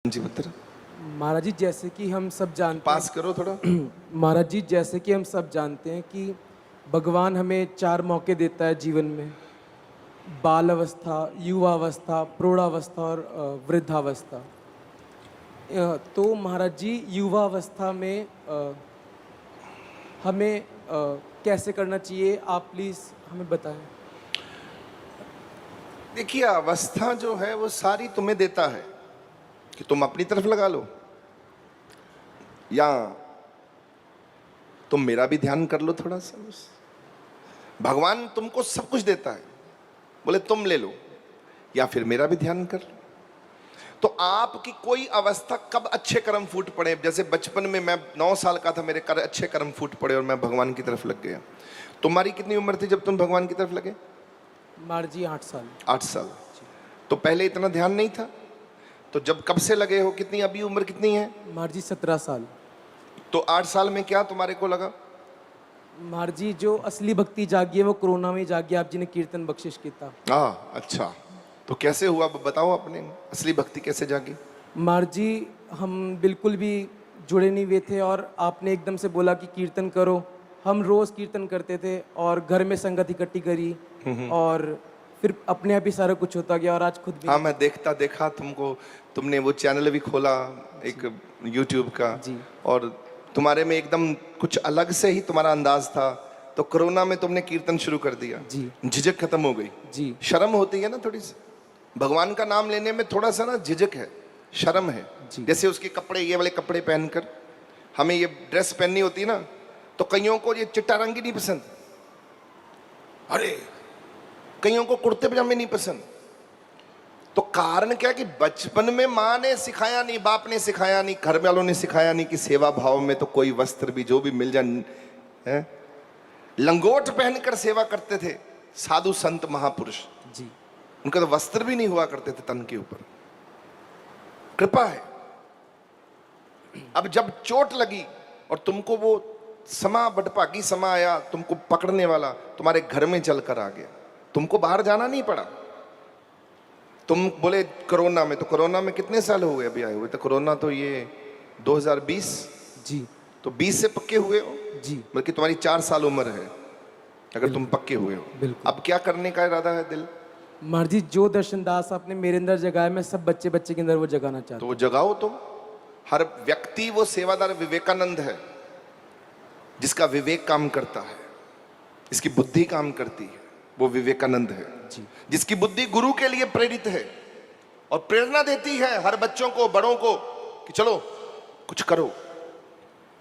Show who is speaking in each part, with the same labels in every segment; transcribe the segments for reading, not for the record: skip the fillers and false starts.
Speaker 1: जी पुत्र,
Speaker 2: महाराज जी जैसे कि हम सब जानते
Speaker 1: पास करो थोड़ा।
Speaker 2: महाराज जी जैसे कि हम सब जानते हैं कि भगवान हमें 4 मौके देता है जीवन में। बाल अवस्था, युवावस्था, प्रौढ़ावस्था और वृद्धावस्था। तो महाराज जी युवा अवस्था में हमें कैसे करना चाहिए, आप प्लीज़ हमें बताएं।
Speaker 1: देखिए, अवस्था जो है वो सारी तुम्हें देता है कि तुम अपनी तरफ लगा लो या तुम मेरा भी ध्यान कर लो थोड़ा सा। बस भगवान तुमको सब कुछ देता है, बोले तुम ले लो या फिर मेरा भी ध्यान कर लो। तो आपकी कोई अवस्था कब अच्छे कर्म फूट पड़े, जैसे बचपन में मैं 9 साल का था, मेरे अच्छे कर्म फूट पड़े और मैं भगवान की तरफ लग गया। तुम्हारी कितनी उम्र थी जब तुम भगवान की तरफ लगे?
Speaker 2: महाराज जी 8 साल।
Speaker 1: 8 साल। तो पहले इतना ध्यान नहीं था? तो जब कब से लगे हो, कितनी अभी उम्र कितनी है?
Speaker 2: महाराज जी 17 साल।
Speaker 1: तो 8 साल में क्या तुम्हारे को लगा?
Speaker 2: महाराज जी जो असली भक्ति जागी है वो कोरोना में जागी, आप जी ने कीर्तन बख्शिश किया।
Speaker 1: हाँ, अच्छा। तो कैसे हुआ बताओ, अपने असली भक्ति कैसे जागी?
Speaker 2: महाराज जी हम बिल्कुल भी जुड़े नहीं हुए थे और आपने एकदम से बोला कि कीर्तन करो। हम रोज कीर्तन करते थे और घर में संगत इकट्ठी करी और फिर अपने आप ही सारा कुछ होता गया और आज खुद भी।
Speaker 1: हाँ, मैं देखा तुमको, तुमने वो चैनल भी खोला एक यूट्यूब का
Speaker 2: जी।
Speaker 1: और तुम्हारे में एकदम कुछ अलग से ही तुम्हारा अंदाज था। तो कोरोना में तुमने कीर्तन शुरू कर दिया
Speaker 2: जी।
Speaker 1: झिझक खत्म हो गई
Speaker 2: जी।
Speaker 1: शर्म होती है ना थोड़ी सी, भगवान का नाम लेने में थोड़ा सा ना झिझक है, शर्म है। जैसे उसके कपड़े, ये वाले कपड़े पहनकर हमें ये ड्रेस पहननी होती है ना, तो कईयों को ये चिट्टा रंग ही नहीं पसंद, अरे कईयों को कुर्ते पजामे नहीं पसंद। तो कारण क्या कि बचपन में माँ ने सिखाया नहीं, बाप ने सिखाया नहीं, घर वालों ने सिखाया नहीं कि सेवा भाव में तो कोई वस्त्र भी जो भी मिल जाए। लंगोट पहनकर सेवा करते थे साधु संत महापुरुष
Speaker 2: जी।
Speaker 1: उनका तो वस्त्र भी नहीं हुआ करते थे तन के ऊपर। कृपा है। अब जब चोट लगी और तुमको वो समा, बडभागी समा आया तुमको पकड़ने वाला, तुम्हारे घर में चलकर आ गया, तुमको बाहर जाना नहीं पड़ा। तुम बोले कोरोना में, तो कोरोना में कितने साल हो गए अभी आए हुए? तो कोरोना तो ये 2020।
Speaker 2: जी।
Speaker 1: तो 20 से पक्के हुए हो
Speaker 2: जी।
Speaker 1: बल्कि तुम्हारी 4 साल उम्र है अगर तुम पक्के हुए हो।
Speaker 2: बिल्कुल।
Speaker 1: अब क्या करने का इरादा है दिल?
Speaker 2: महाराज जी जो दर्शन दास आपने मेरे अंदर जगाया, मैं सब बच्चे बच्चे के अंदर वो जगाना चाहता
Speaker 1: तो वो जगाओ तुम। हर व्यक्ति वो सेवादार विवेकानंद है जिसका विवेक काम करता है, इसकी बुद्धि काम करती है, वो विवेकानंद है
Speaker 2: जी।
Speaker 1: जिसकी बुद्धि गुरु के लिए प्रेरित है और प्रेरणा देती है हर बच्चों को, बड़ों को कि चलो कुछ करो।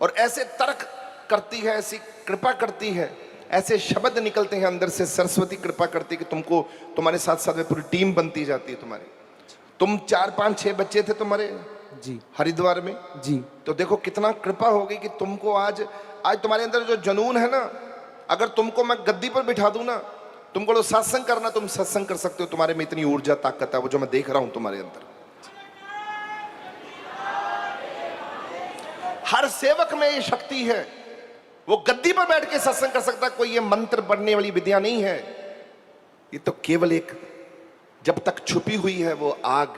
Speaker 1: और ऐसे तर्क करती है, ऐसी कृपा करती है, ऐसे शब्द निकलते हैं अंदर से, सरस्वती कृपा करती है कि तुमको, तुम्हारे साथ साथ में पूरी टीम बनती जाती है तुम्हारी। तुम 4 5 6 बच्चे थे तुम्हारे
Speaker 2: जी
Speaker 1: हरिद्वार में
Speaker 2: जी।
Speaker 1: तो देखो कितना कृपा हो गई कि तुमको आज तुम्हारे अंदर जो जुनून है ना, अगर तुमको मैं गद्दी पर बिठा दूं ना, तुमको तो सत्संग करना, तुम सत्संग कर सकते हो। तुम्हारे में इतनी ऊर्जा ताकत है, वो जो मैं देख रहा हूं तुम्हारे अंदर। हर सेवक में ये शक्ति है, वो गद्दी पर बैठ के सत्संग कर सकता है। कोई ये मंत्र पढ़ने वाली विद्या नहीं है, ये तो केवल एक, जब तक छुपी हुई है वो आग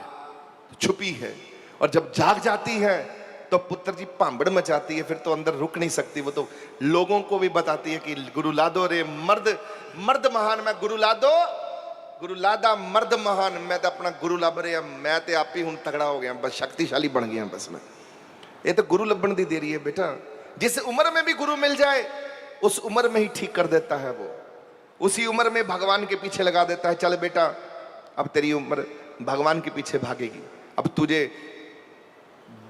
Speaker 1: छुपी है, और जब जाग जाती है तो पुत्र जी भांबड़ मचाती है, फिर तो अंदर रुक नहीं सकती। वो तो लोगों को भी बताती है कि गुरु लादो रे मर्द, मर्द महान, मैं गुरु लादो, गुरु लादा मर्द महान, मैं तो अपना गुरु लब रहा, मैं तो आप ही हूं तगड़ा हो गया, बस शक्तिशाली बन गया बस मैं। ये तो गुरु लबन दी देरी है बेटा। जिस उम्र में भी गुरु मिल जाए उस उम्र में ही ठीक कर देता है वो, उसी उम्र में भगवान के पीछे लगा देता है। चल बेटा अब तेरी उम्र भगवान के पीछे भागेगी, अब तुझे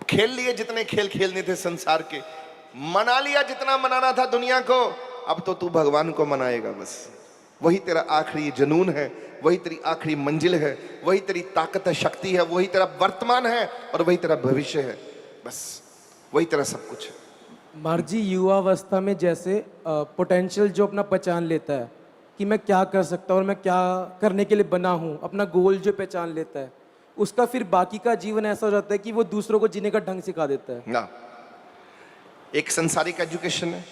Speaker 1: खेल लिए जितने खेल खेलने थे संसार के, मना लिया जितना मनाना था दुनिया को, अब तो तू भगवान को मनाएगा बस। वही तेरा आखिरी जुनून है, वही तेरी आखिरी मंजिल है, वही तेरी ताकत है, शक्ति है, वही तेरा वर्तमान है और वही तेरा भविष्य है, बस वही तेरा सब कुछ है।
Speaker 2: महाराज जी युवावस्था में जैसे पोटेंशियल जो अपना पहचान लेता है कि मैं क्या कर सकता हूँ और मैं क्या करने के लिए बना हूँ, अपना गोल जो पहचान लेता है, उसका फिर बाकी का जीवन ऐसा हो जाता है कि वो दूसरों को जीने का ढंग सिखा देता है
Speaker 1: ना। एक संसारिक एजुकेशन है,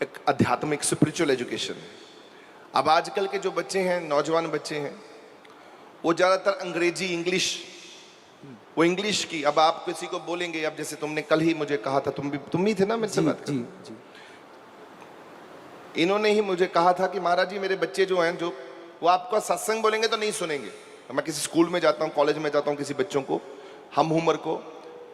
Speaker 1: एक आध्यात्मिक स्पिरिचुअल एजुकेशन है। अब आजकल के जो बच्चे हैं, नौजवान बच्चे हैं, वो ज़्यादातर अंग्रेजी इंग्लिश वो इंग्लिश की। अब आप किसी को बोलेंगे, अब जैसे तुमने कल ही मुझे कहा था, तुम ही थे ना मेरे से
Speaker 2: जी
Speaker 1: बात कर,
Speaker 2: जी जी
Speaker 1: इन्होंने ही मुझे कहा था कि महाराज जी मेरे बच्चे जो हैं, जो वो आपका सत्संग बोलेंगे तो नहीं सुनेंगे। मैं किसी स्कूल में जाता हूँ, कॉलेज में जाता हूँ, किसी बच्चों को, हम उम्र को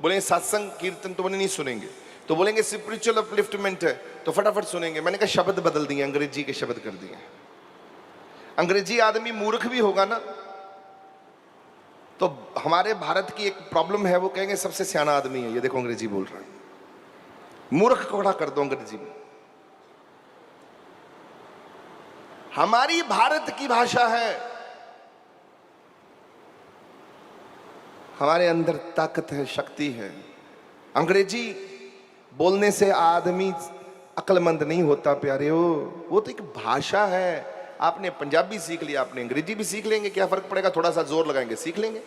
Speaker 1: बोलेंगे सत्संग कीर्तन तो नहीं सुनेंगे, तो बोलेंगे स्पिरिचुअल अपलिफ्टमेंट है तो फटाफट सुनेंगे। मैंने कहा शब्द बदल दिए, अंग्रेजी के शब्द कर दिए। अंग्रेजी आदमी मूर्ख भी होगा ना, तो हमारे भारत की एक प्रॉब्लम है, वो कहेंगे सबसे सियाना आदमी है ये, देखो अंग्रेजी बोल रहा है। मूर्ख को खड़ा कर दो अंग्रेजी में। हमारी भारत की भाषा है, हमारे अंदर ताकत है, शक्ति है। अंग्रेजी बोलने से आदमी अक्लमंद नहीं होता प्यारे हो, वो तो एक भाषा है। आपने पंजाबी सीख लिया, आपने अंग्रेजी भी सीख लेंगे, क्या फर्क पड़ेगा, थोड़ा सा जोर लगाएंगे सीख लेंगे।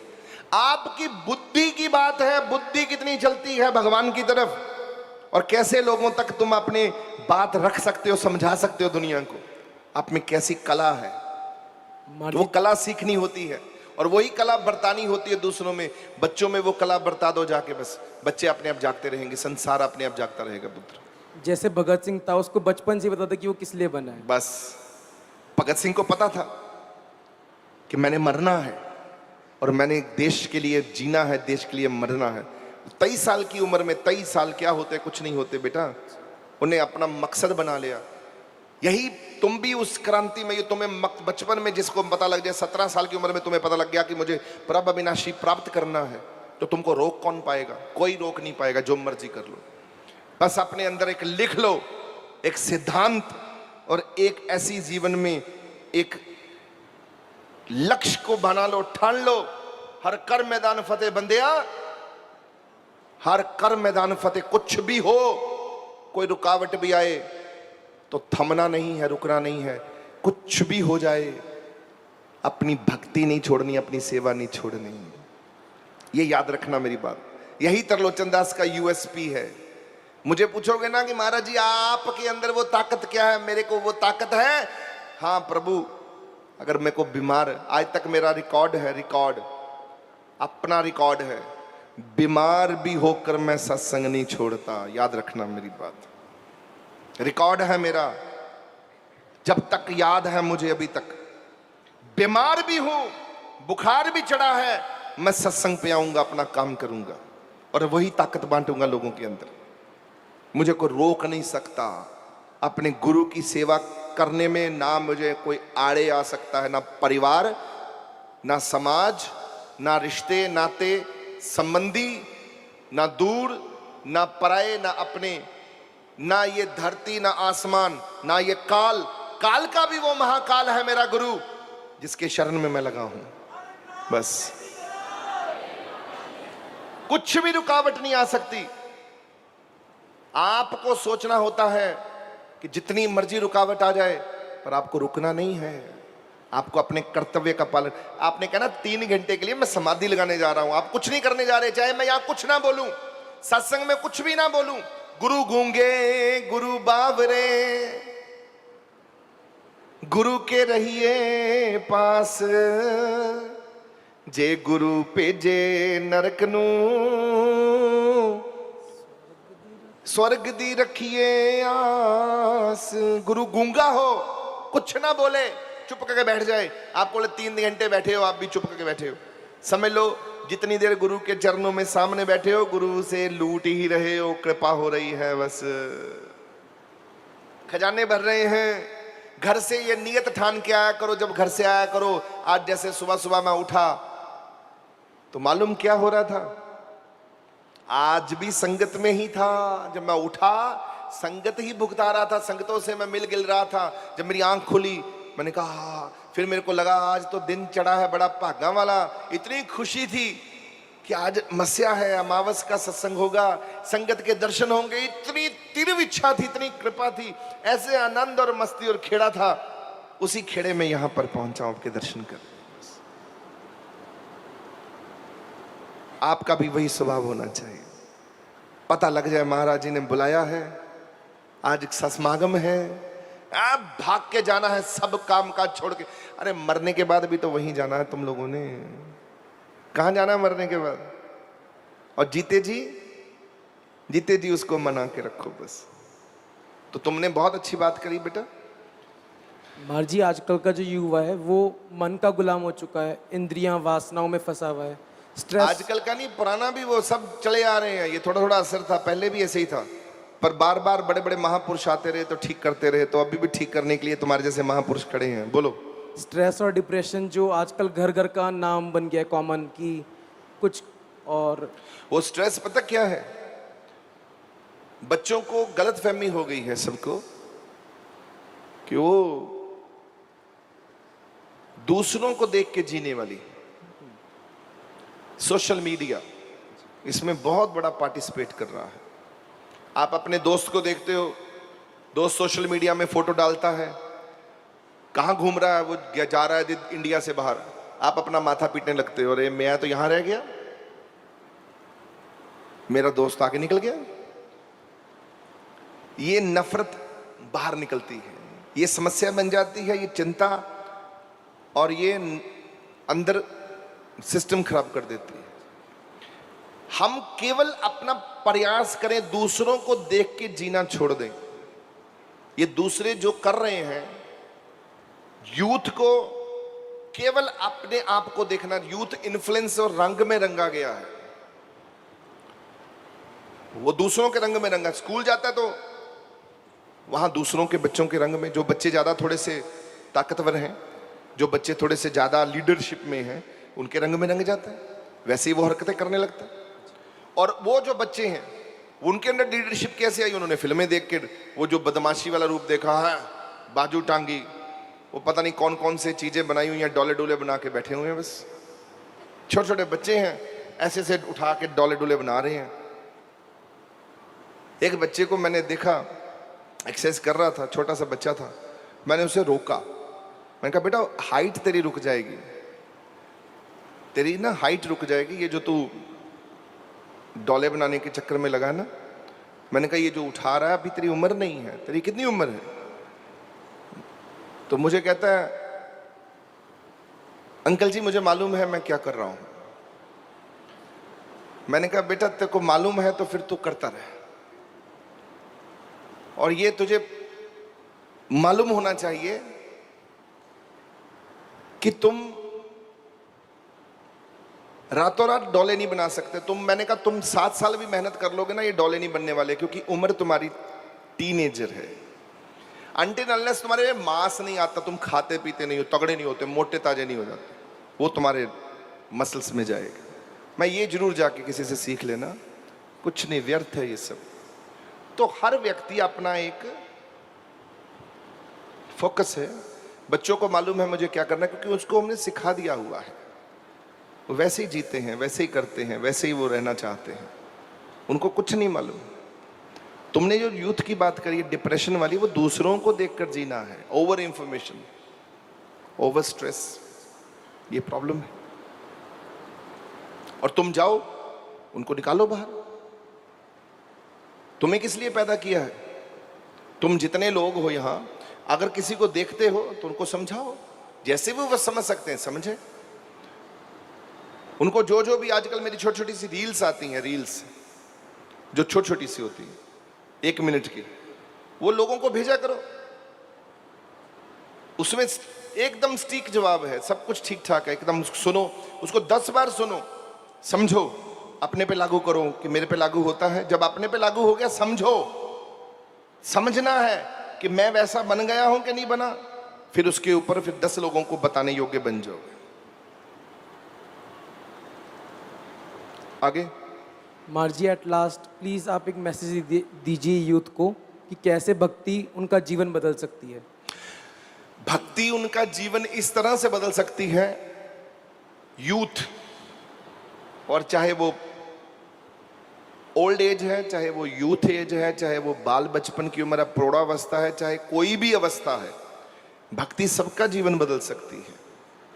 Speaker 1: आपकी बुद्धि की बात है, बुद्धि कितनी चलती है भगवान की तरफ, और कैसे लोगों तक तुम अपनी बात रख सकते हो, समझा सकते हो दुनिया को। आप में कैसी कला है, वो कला सीखनी होती है, और वही कला बरतानी होती है दूसरों में। बच्चों में वो कला बरता दो जाके, बस बच्चे अपने आप जागते रहेंगे, संसार अपने आप जागता रहेगा पुत्र।
Speaker 2: जैसे भगत सिंह था, उसको बचपन से पता था कि वो किस लिए बना है।
Speaker 1: बस भगत सिंह को पता था कि मैंने मरना है, और मैंने देश के लिए जीना है, देश के लिए मरना है। 23 साल की उम्र में, 23 साल क्या होते, कुछ नहीं होते बेटा, उन्हें अपना मकसद बना लिया। यही तुम भी उस क्रांति में, ये तुम्हें बचपन में जिसको पता लग जाए, 17 साल की उम्र में तुम्हें पता लग गया कि मुझे प्रभ अविनाशी प्राप्त करना है, तो तुमको रोक कौन पाएगा? कोई रोक नहीं पाएगा, जो मर्जी कर लो। बस अपने अंदर एक लिख लो, एक सिद्धांत, और एक ऐसी जीवन में एक लक्ष्य को बना लो, ठान लो। हर कर मैदान फतेह बंदिया, हर कर मैदान फतेह। कुछ भी हो, कोई रुकावट भी आए तो थमना नहीं है, रुकना नहीं है। कुछ भी हो जाए, अपनी भक्ति नहीं छोड़नी, अपनी सेवा नहीं छोड़नी। ये याद रखना मेरी बात। यही त्रिलोचन दास का यूएसपी है। मुझे पूछोगे ना कि महाराज जी आपके अंदर वो ताकत क्या है, मेरे को वो ताकत है। हाँ प्रभु, अगर मेरे को बीमार, आज तक मेरा रिकॉर्ड है, रिकॉर्ड अपना रिकॉर्ड है, बीमार भी होकर मैं सत्संग नहीं छोड़ता। याद रखना मेरी बात, रिकॉर्ड है मेरा, जब तक याद है मुझे अभी तक। बीमार भी हूं, बुखार भी चढ़ा है, मैं सत्संग पे आऊंगा, अपना काम करूंगा, और वही ताकत बांटूंगा लोगों के अंदर। मुझे कोई रोक नहीं सकता अपने गुरु की सेवा करने में। ना मुझे कोई आड़े आ सकता है, ना परिवार, ना समाज, ना रिश्ते नाते संबंधी, ना दूर, ना पराए, ना अपने, ना ये धरती, ना आसमान, ना ये काल। काल का भी वो महाकाल है मेरा गुरु, जिसके शरण में मैं लगा हूं। बस कुछ भी रुकावट नहीं आ सकती। आपको सोचना होता है कि जितनी मर्जी रुकावट आ जाए, पर आपको रुकना नहीं है। आपको अपने कर्तव्य का पालन। आपने कहा ना 3 घंटे के लिए मैं समाधि लगाने जा रहा हूं, आप कुछ नहीं करने जा रहे, चाहे मैं यहां कुछ ना बोलूं, सत्संग में कुछ भी ना बोलूं। गुरु गूंगे गुरु बावरे, गुरु के रहिए पास, जे गुरु भेजे नरक नू, स्वर्ग दी रखिए आस। गुरु गूंगा हो, कुछ ना बोले, चुप करके बैठ जाए। आप बोले 3 घंटे बैठे हो, आप भी चुप करके बैठे हो, समझ लो जितनी देर गुरु के चरणों में सामने बैठे हो, गुरु से लूट ही रहे हो, कृपा हो रही है, बस खजाने भर रहे हैं। घर से ये नियत ठान के आया करो, जब घर से आया करो। आज जैसे सुबह सुबह मैं उठा तो मालूम क्या हो रहा था, आज भी संगत में ही था। जब मैं उठा संगत ही भुगता रहा था, संगतों से मैं मिल गिल रहा था। जब मेरी आंख खुली मैंने कहा, फिर मेरे को लगा आज तो दिन चढ़ा है बड़ा भागा वाला। इतनी खुशी थी कि आज मस्या है, अमावस का सत्संग होगा, संगत के दर्शन होंगे। इतनी तीव्र इच्छा थी, इतनी कृपा थी, ऐसे आनंद और मस्ती और खेड़ा था। उसी खेड़े में यहां पर पहुंचा हूं आपके दर्शन कर। आपका भी वही स्वभाव होना चाहिए। पता लग जाए महाराज जी ने बुलाया है, आज समागम है, आप भाग के जाना है, सब काम काज छोड़ के। अरे मरने के बाद भी तो वहीं जाना है तुम लोगों ने। कहां जाना है मरने के बाद? और जीते जी उसको मना के रखो बस। तो तुमने बहुत अच्छी बात करी बेटा।
Speaker 2: महाराज जी, आजकल का जो युवा है वो मन का गुलाम हो चुका है, इंद्रियां वासनाओं में फंसा हुआ है। स्ट्रेस
Speaker 1: आजकल का नहीं, पुराना भी वो सब चले आ रहे हैं। ये थोड़ा थोड़ा असर था, पहले भी ऐसे ही था, पर बार बार बड़े बड़े महापुरुष आते रहे तो ठीक करते रहे। तो अभी भी ठीक करने के लिए तुम्हारे जैसे महापुरुष खड़े हैं। बोलो।
Speaker 2: स्ट्रेस और डिप्रेशन जो आजकल घर घर का नाम बन गया है, कॉमन की कुछ। और
Speaker 1: वो स्ट्रेस पता क्या है, बच्चों को गलत फहमी हो गई है सबको कि वो दूसरों को देख के जीने वाली। सोशल मीडिया इसमें बहुत बड़ा पार्टिसिपेट कर रहा है। आप अपने दोस्त को देखते हो, दोस्त सोशल मीडिया में फोटो डालता है, कहां घूम रहा है, वो जा रहा है इंडिया से बाहर, आप अपना माथा पीटने लगते हो, अरे मैं तो यहां रह गया, मेरा दोस्त आगे निकल गया। ये नफरत बाहर निकलती है, ये समस्या बन जाती है, ये चिंता, और ये अंदर सिस्टम खराब कर देती है। हम केवल अपना प्रयास करें, दूसरों को देख के जीना छोड़ दें। ये दूसरे जो कर रहे हैं, यूथ को केवल अपने आप को देखना। यूथ इन्फ्लुएंस और रंग में रंगा गया है, वो दूसरों के रंग में रंगा। स्कूल जाता है तो वहां दूसरों के बच्चों के रंग में, जो बच्चे ज्यादा थोड़े से ताकतवर हैं, जो बच्चे थोड़े से ज्यादा लीडरशिप में हैं, उनके रंग में रंग जाता है, वैसे ही वो हरकतें करने लगता है। और वो जो बच्चे हैं, उनके अंदर लीडरशिप कैसे आई? उन्होंने फिल्में देख के वो जो बदमाशी वाला रूप देखा है, बाजू टांगी, वो पता नहीं कौन कौन से चीजें बनाई हुई हैं, डोले डोले बना के बैठे हुए हैं। बस छोटे छोटे बच्चे हैं, ऐसे से उठा के डोले डोले बना रहे हैं। एक बच्चे को मैंने देखा, एक्सरसाइज कर रहा था, छोटा सा बच्चा था, मैंने उसे रोका। मैंने कहा बेटा हाइट तेरी रुक जाएगी, तेरी ना हाइट रुक जाएगी, ये जो तू डोले बनाने के चक्कर में लगा ना। मैंने कहा ये जो उठा रहा है, अभी तेरी उम्र नहीं है, तेरी कितनी उम्र है? तो मुझे कहता है अंकल जी मुझे मालूम है मैं क्या कर रहा हूं। मैंने कहा बेटा तेरे को मालूम है तो फिर तू करता रहे, और ये तुझे मालूम होना चाहिए कि तुम रातों रात डोले नहीं बना सकते तुम। मैंने कहा तुम 7 साल भी मेहनत कर लोगे ना, ये डोले नहीं बनने वाले, क्योंकि उम्र तुम्हारी टीनेजर है। अनटिल अनलेस तुम्हारे मांस नहीं आता, तुम खाते पीते नहीं हो, तगड़े नहीं होते, मोटे ताजे नहीं हो जाते, वो तुम्हारे मसल्स में जाएगा। मैं ये जरूर जाके किसी से सीख लेना, कुछ नहीं, व्यर्थ है ये सब। तो हर व्यक्ति अपना एक फोकस है। बच्चों को मालूम है मुझे क्या करना है, क्योंकि उसको हमने सिखा दिया हुआ है, वो वैसे ही जीते हैं, वैसे ही करते हैं, वैसे ही वो रहना चाहते हैं, उनको कुछ नहीं मालूम। तुमने जो यूथ की बात करी है डिप्रेशन वाली, वो दूसरों को देखकर जीना है। ओवर इंफॉर्मेशन, ओवर स्ट्रेस, ये प्रॉब्लम है। और तुम जाओ उनको निकालो बाहर। तुम्हें किस लिए पैदा किया है? तुम जितने लोग हो यहां, अगर किसी को देखते हो तो उनको समझाओ, जैसे वो समझ सकते हैं समझे। उनको जो भी आजकल मेरी छोटी छोटी सी रील्स आती हैं, रील्स जो छोटी छोटी सी होती है 1 मिनट की, वो लोगों को भेजा करो। उसमें एकदम सटीक जवाब है, सब कुछ ठीक ठाक है एकदम। सुनो उसको 10 बार सुनो, समझो, अपने पे लागू करो कि मेरे पे लागू होता है। जब अपने पे लागू हो गया, समझो, समझना है कि मैं वैसा बन गया हूं कि नहीं बना, फिर उसके ऊपर फिर 10 लोगों को बताने योग्य बन जाओगे। आगे
Speaker 2: मार्जी, एट लास्ट प्लीज आप एक मैसेज दीजिए यूथ को कि कैसे भक्ति उनका जीवन बदल सकती है।
Speaker 1: भक्ति उनका जीवन इस तरह से बदल सकती है, यूथ, और चाहे वो ओल्ड एज है, चाहे वो यूथ एज है, चाहे वो बाल बचपन की उम्र है, प्रौढ़ावस्था है, चाहे कोई भी अवस्था है, भक्ति सबका जीवन बदल सकती है,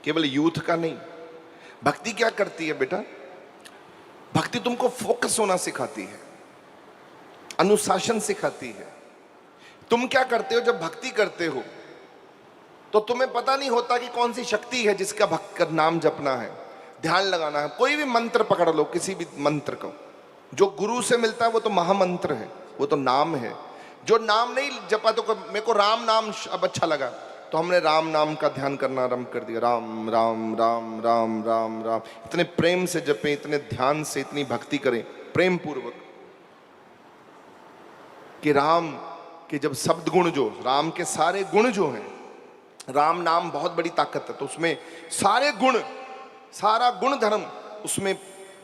Speaker 1: केवल यूथ का नहीं। भक्ति क्या करती है बेटा? भक्ति तुमको फोकस होना सिखाती है, अनुशासन सिखाती है। तुम क्या करते हो जब भक्ति करते हो? तो तुम्हें पता नहीं होता कि कौन सी शक्ति है जिसका भक्त का नाम जपना है, ध्यान लगाना है। कोई भी मंत्र पकड़ लो, किसी भी मंत्र को, जो गुरु से मिलता है वो तो महामंत्र है, वो तो नाम है। जो नाम नहीं जपा तो मेरे को राम नाम अब अच्छा लगा तो हमने राम नाम का ध्यान करना आरंभ कर दिया। राम राम राम राम राम राम, इतने प्रेम से जपें, इतने ध्यान से, इतनी भक्ति करें प्रेम पूर्वक कि राम के जब शब्द गुण, जो राम के सारे गुण जो हैं, राम नाम बहुत बड़ी ताकत है, तो उसमें सारे गुण, सारा गुण धर्म उसमें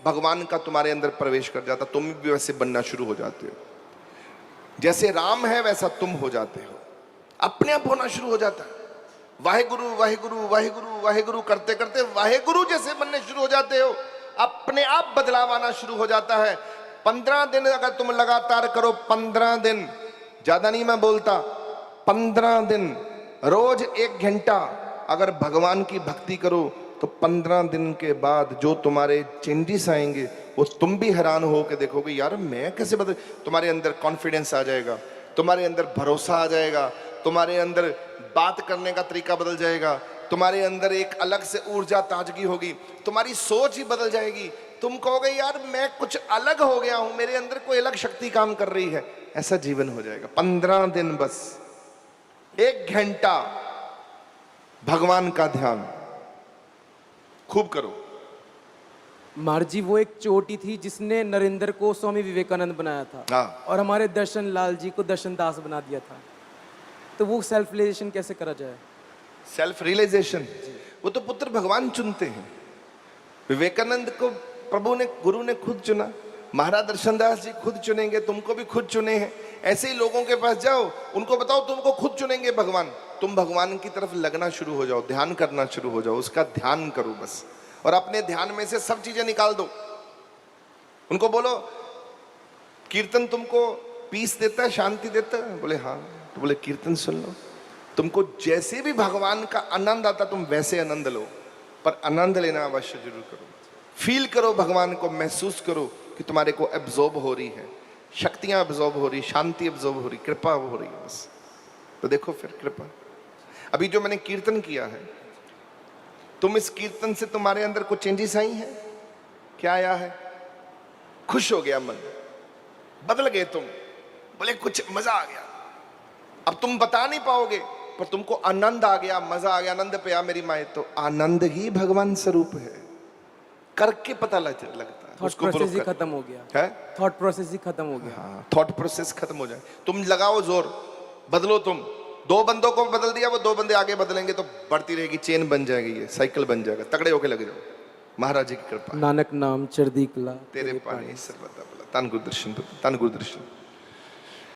Speaker 1: भगवान का तुम्हारे अंदर प्रवेश कर जाता, तुम भी वैसे बनना शुरू हो जाते हो। जैसे राम है वैसा तुम हो जाते हो, अपने आप होना शुरू हो जाता है। वाहेगुरु वाहेगुरु वाहेगुरु वाहेगुरु करते करते वाहेगुरु जैसे बनने शुरू हो जाते हो, अपने आप बदलाव आना शुरू हो जाता है। 15 दिन अगर तुम लगातार करो, 15 दिन, ज्यादा नहीं मैं बोलता, 15 दिन रोज 1 घंटा अगर भगवान की भक्ति करो तो 15 दिन के बाद जो तुम्हारे चेंजेस आएंगे वो तुम भी हैरान हो के देखोगे, यार मैं कैसे बदल। तुम्हारे अंदर कॉन्फिडेंस आ जाएगा, तुम्हारे अंदर भरोसा आ जाएगा, तुम्हारे अंदर बात करने का तरीका बदल जाएगा, तुम्हारे अंदर एक अलग से ऊर्जा ताजगी होगी, तुम्हारी सोच ही बदल जाएगी। तुम कहोगे यार मैं कुछ अलग हो गया हूं, मेरे अंदर कोई अलग शक्ति काम कर रही है, ऐसा जीवन हो जाएगा। 15 दिन बस 1 घंटा भगवान का ध्यान खूब करो।
Speaker 2: महाराज जी, वो एक चोटी थी जिसने नरेंद्र को स्वामी विवेकानंद बनाया था,
Speaker 1: हाँ।
Speaker 2: और हमारे दर्शन लाल जी को दर्शन दास बना दिया था। तो वो सेल्फ रियलाइजेशन कैसे करा जाए?
Speaker 1: सेल्फ रियलाइजेशन वो तो पुत्र भगवान चुनते हैं। विवेकानंद को प्रभु ने, गुरु ने खुद चुना, महाराज दर्शनदास जी खुद चुनेंगे, तुमको भी खुद चुने हैं। ऐसे ही लोगों के पास जाओ, उनको बताओ तुमको खुद चुनेंगे भगवान, तुम भगवान की तरफ लगना शुरू हो जाओ, ध्यान करना शुरू हो जाओ, उसका ध्यान करो बस, और अपने ध्यान में से सब चीजें निकाल दो। उनको बोलो कीर्तन तुमको पीस देता है, शांति देता है, बोले हाँ, तो बोले कीर्तन सुन लो, तुमको जैसे भी भगवान का आनंद आता तुम वैसे आनंद लो, पर आनंद लेना अवश्य जरूर करो। फील करो भगवान को, महसूस करो कि तुम्हारे को एब्जॉर्ब हो रही है, शक्तियां एब्जॉर्ब हो रही, शांति एब्जॉर्ब हो रही, कृपा हो रही है बस। तो देखो फिर कृपा। अभी जो मैंने कीर्तन किया है, तुम इस कीर्तन से तुम्हारे अंदर कुछ चेंजेस आई हैं? क्या आया है? खुश हो गया मन, बदल गए तुम, बोले कुछ मजा आ गया। अब तुम बता नहीं पाओगे पर तुमको आनंद आ गया, मजा आ गया, आनंद पे आ मेरी माए। तो आनंद ही भगवान स्वरूप है, करके पता लगता है।
Speaker 2: थॉट प्रोसेस ही खत्म हो गया
Speaker 1: है,
Speaker 2: थॉट प्रोसेस ही खत्म हो गया।
Speaker 1: हाँ, थॉट प्रोसेस खत्म हो जाए। तुम लगाओ जोर, बदलो। तुम 2 बंदों को बदल दिया, वो 2 बंदे आगे बदलेंगे तो बढ़ती रहेगी, चेन बन जाएगी, ये साइकिल बन जाएगा। तगड़े होके लग जाओ, महाराज जी की कृपा।
Speaker 2: नानक नाम चढ़दी कला
Speaker 1: तेरे पानी सर्वदा भला। तन गुरदर्शन, तन गुरदर्शन।